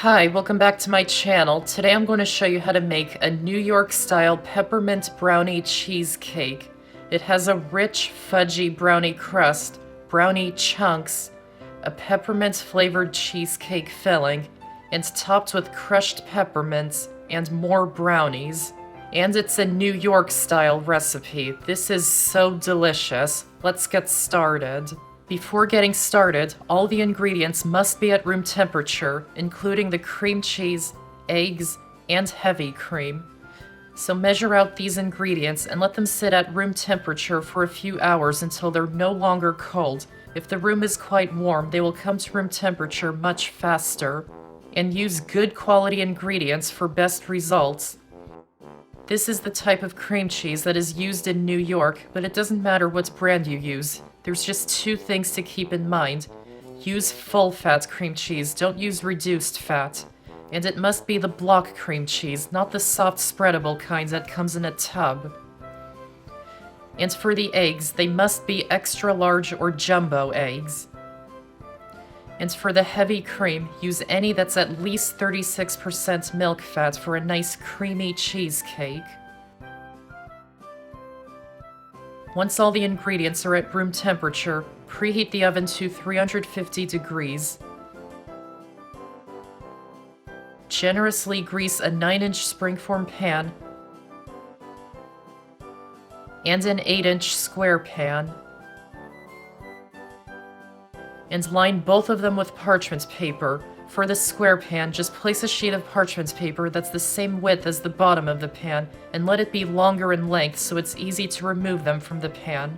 Hi, welcome back to my channel. Today I'm going to show you how to make a New York style peppermint brownie cheesecake. It has a rich fudgy brownie crust, brownie chunks, a peppermint flavored cheesecake filling, and topped with crushed peppermints and more brownies. And it's a New York style recipe. This is so delicious. Let's get started. Before getting started, all the ingredients must be at room temperature, including the cream cheese, eggs, and heavy cream. So measure out these ingredients and let them sit at room temperature for a few hours until they're no longer cold. If the room is quite warm, they will come to room temperature much faster. And use good quality ingredients for best results. This is the type of cream cheese that is used in New York, but it doesn't matter what brand you use. There's just two things to keep in mind. Use full-fat cream cheese, don't use reduced fat. And it must be the block cream cheese, not the soft spreadable kind that comes in a tub. And for the eggs, they must be extra large or jumbo eggs. And for the heavy cream, use any that's at least 36% milk fat for a nice creamy cheesecake. Once all the ingredients are at room temperature, preheat the oven to 350 degrees. Generously grease a 9-inch springform pan and an 8-inch square pan. And line both of them with parchment paper. For the square pan, just place a sheet of parchment paper that's the same width as the bottom of the pan and let it be longer in length so it's easy to remove them from the pan.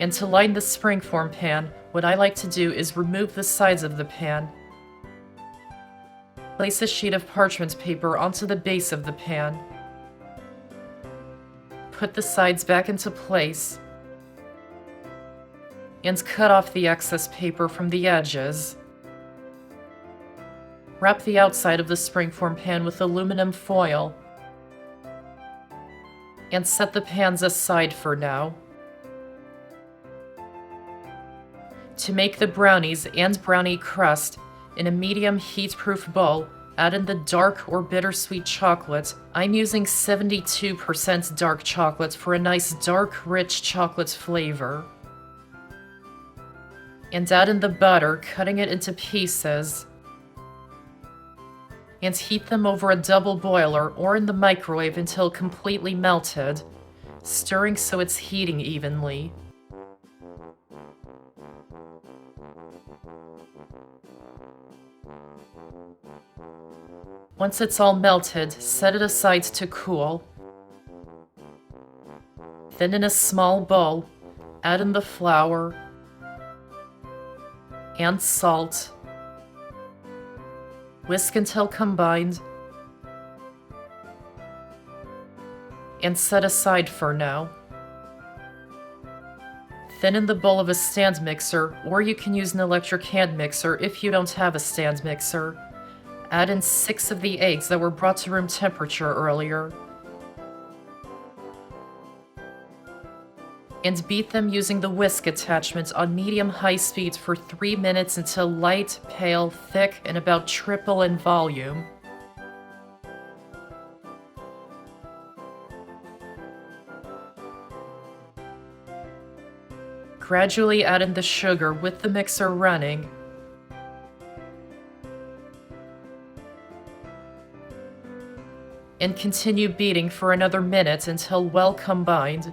And to line the springform pan, what I like to do is remove the sides of the pan. Place a sheet of parchment paper onto the base of the pan. Put the sides back into place. And cut off the excess paper from the edges. Wrap the outside of the springform pan with aluminum foil. And set the pans aside for now. To make the brownies and brownie crust, in a medium heat-proof bowl, add in the dark or bittersweet chocolate. I'm using 72% dark chocolate for a nice dark, rich chocolate flavor. And add in the butter, cutting it into pieces. And heat them over a double boiler or in the microwave until completely melted, stirring so it's heating evenly. Once it's all melted, set it aside to cool. Then in a small bowl, add in the flour and salt. Whisk until combined. And set aside for now. Then in the bowl of a stand mixer, or you can use an electric hand mixer if you don't have a stand mixer, add in 6 of the eggs that were brought to room temperature earlier. And beat them using the whisk attachment on medium-high speed for 3 minutes until light, pale, thick, and about triple in volume. Gradually add in the sugar with the mixer running. And continue beating for another minute until well combined.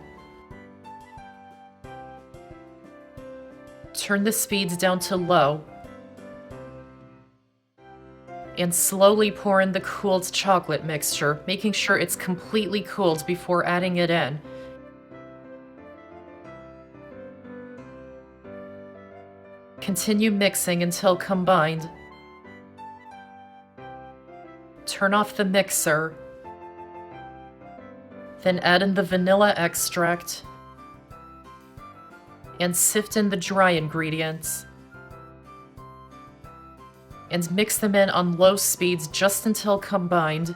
Turn the speeds down to low. And slowly pour in the cooled chocolate mixture, making sure it's completely cooled before adding it in. Continue mixing until combined. Turn off the mixer. Then add in the vanilla extract. And sift in the dry ingredients. And mix them in on low speeds just until combined.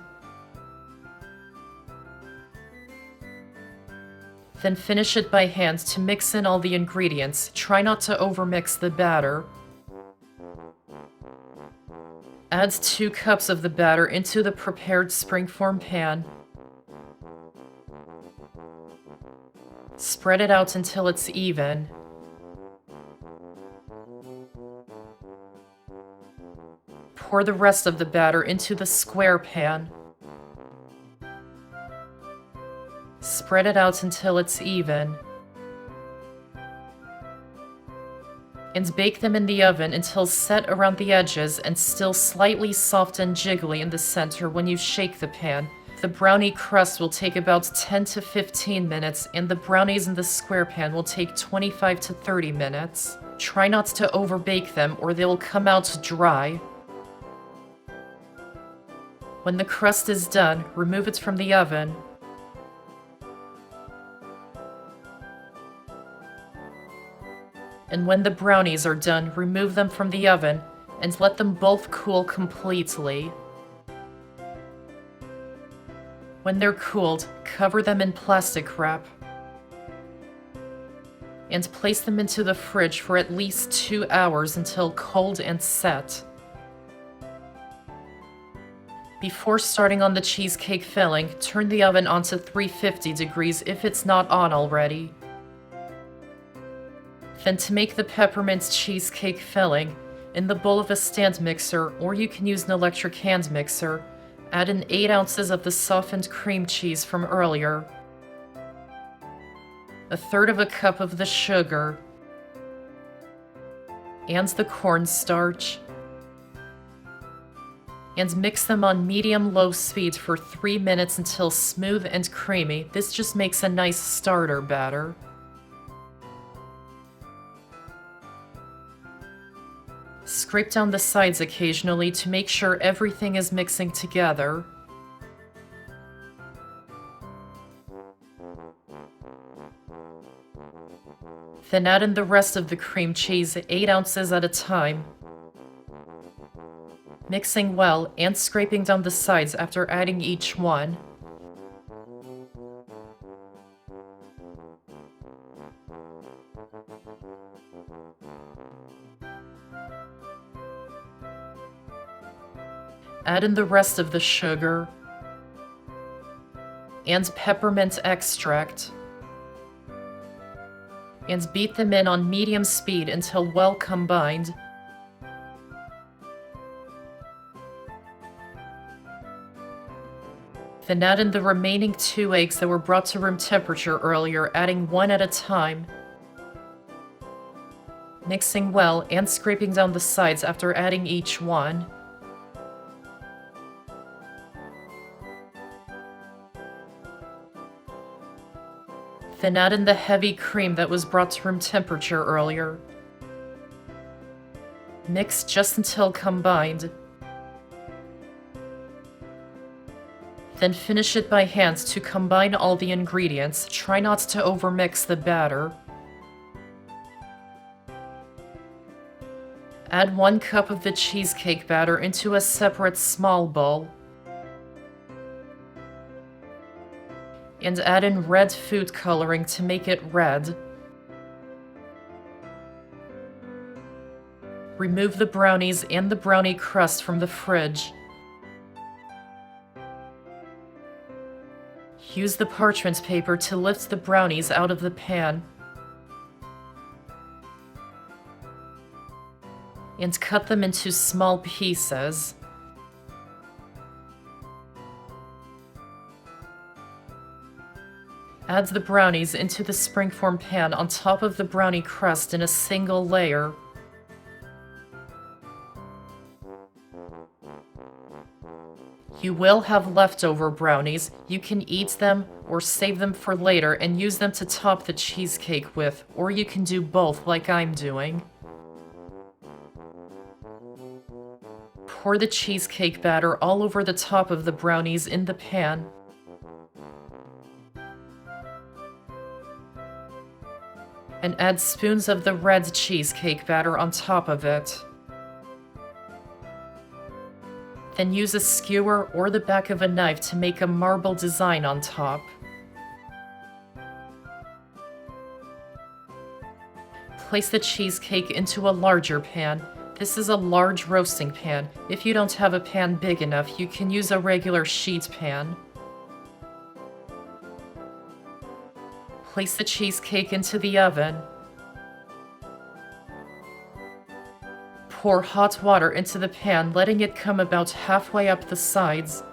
Then finish it by hand to mix in all the ingredients. Try not to overmix the batter. Add 2 cups of the batter into the prepared springform pan. Spread it out until it's even. Pour the rest of the batter into the square pan. Spread it out until it's even. And bake them in the oven until set around the edges and still slightly soft and jiggly in the center when you shake the pan. The brownie crust will take about 10 to 15 minutes, and the brownies in the square pan will take 25 to 30 minutes. Try not to overbake them or they will come out dry. When the crust is done, remove it from the oven. And when the brownies are done, remove them from the oven and let them both cool completely. When they're cooled, cover them in plastic wrap and place them into the fridge for at least 2 hours until cold and set. Before starting on the cheesecake filling, turn the oven on to 350 degrees if it's not on already. Then to make the peppermint cheesecake filling, in the bowl of a stand mixer, or you can use an electric hand mixer, add in 8 ounces of the softened cream cheese from earlier, 1/3 cup of the sugar, and the cornstarch, and mix them on medium-low speed for 3 minutes until smooth and creamy. This just makes a nice starter batter. Scrape down the sides occasionally to make sure everything is mixing together. Then add in the rest of the cream cheese, 8 ounces at a time, mixing well and scraping down the sides after adding each one. Add in the rest of the sugar and peppermint extract and beat them in on medium speed until well combined. Then add in the remaining 2 eggs that were brought to room temperature earlier, adding 1 at a time, mixing well and scraping down the sides after adding each one. Then add in the heavy cream that was brought to room temperature earlier. Mix just until combined. Then finish it by hand to combine all the ingredients. Try not to overmix the batter. Add 1 cup of the cheesecake batter into a separate small bowl. And add in red food coloring to make it red. Remove the brownies and the brownie crust from the fridge. Use the parchment paper to lift the brownies out of the pan. And cut them into small pieces. Add the brownies into the springform pan on top of the brownie crust in a single layer. You will have leftover brownies. You can eat them or save them for later and use them to top the cheesecake with, or you can do both like I'm doing. Pour the cheesecake batter all over the top of the brownies in the pan. And add spoons of the red cheesecake batter on top of it. Then use a skewer or the back of a knife to make a marble design on top. Place the cheesecake into a larger pan. This is a large roasting pan. If you don't have a pan big enough, you can use a regular sheet pan. Place the cheesecake into the oven. Pour hot water into the pan, letting it come about halfway up the sides.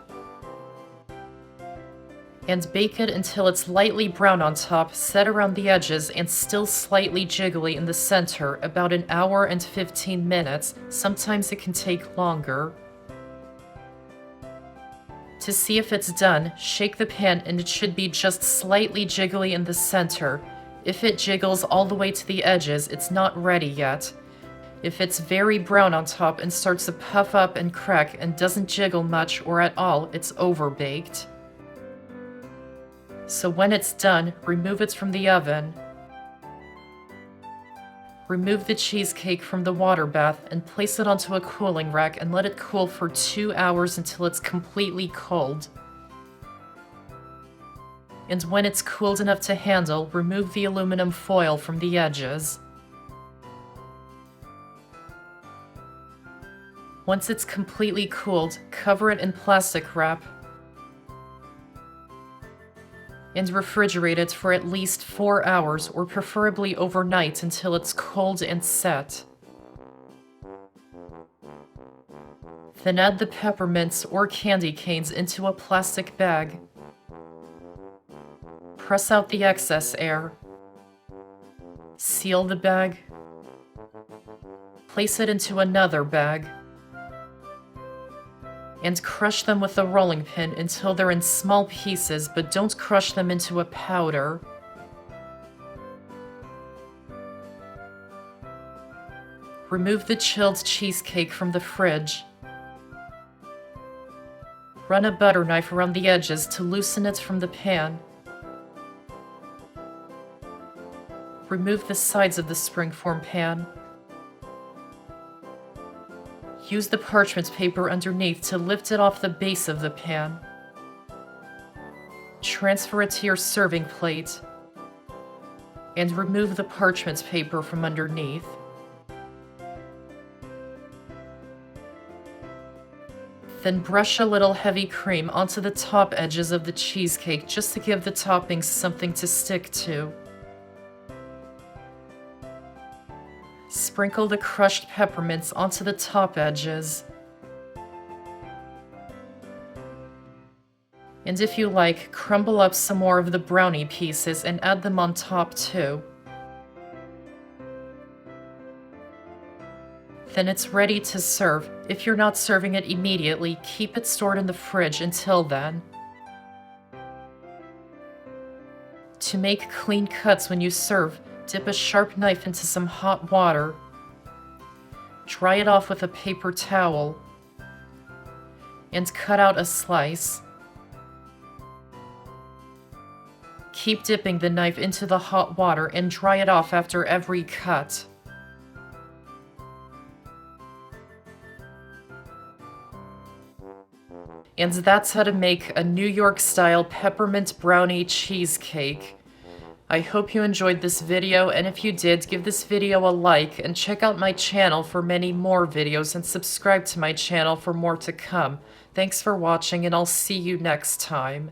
And bake it until it's lightly brown on top, set around the edges, and still slightly jiggly in the center, about an hour and 15 minutes. Sometimes it can take longer. To see if it's done, shake the pan and it should be just slightly jiggly in the center. If it jiggles all the way to the edges, it's not ready yet. If it's very brown on top and starts to puff up and crack and doesn't jiggle much or at all, it's overbaked. So when it's done, remove it from the oven. Remove the cheesecake from the water bath and place it onto a cooling rack and let it cool for 2 hours until it's completely cold. And when it's cooled enough to handle, remove the aluminum foil from the edges. Once it's completely cooled, cover it in plastic wrap and refrigerate it for at least 4 hours, or preferably overnight until it's cold and set. Then add the peppermints or candy canes into a plastic bag. Press out the excess air. Seal the bag. Place it into another bag. And crush them with a rolling pin until they're in small pieces, but don't crush them into a powder. Remove the chilled cheesecake from the fridge. Run a butter knife around the edges to loosen it from the pan. Remove the sides of the springform pan. Use the parchment paper underneath to lift it off the base of the pan. Transfer it to your serving plate and remove the parchment paper from underneath. Then brush a little heavy cream onto the top edges of the cheesecake just to give the toppings something to stick to. Sprinkle the crushed peppermints onto the top edges. And if you like, crumble up some more of the brownie pieces and add them on top too. Then it's ready to serve. If you're not serving it immediately, keep it stored in the fridge until then. To make clean cuts when you serve, dip a sharp knife into some hot water. Dry it off with a paper towel. And cut out a slice. Keep dipping the knife into the hot water and dry it off after every cut. And that's how to make a New York-style peppermint brownie cheesecake. I hope you enjoyed this video, and if you did, give this video a like and check out my channel for many more videos and subscribe to my channel for more to come. Thanks for watching, and I'll see you next time.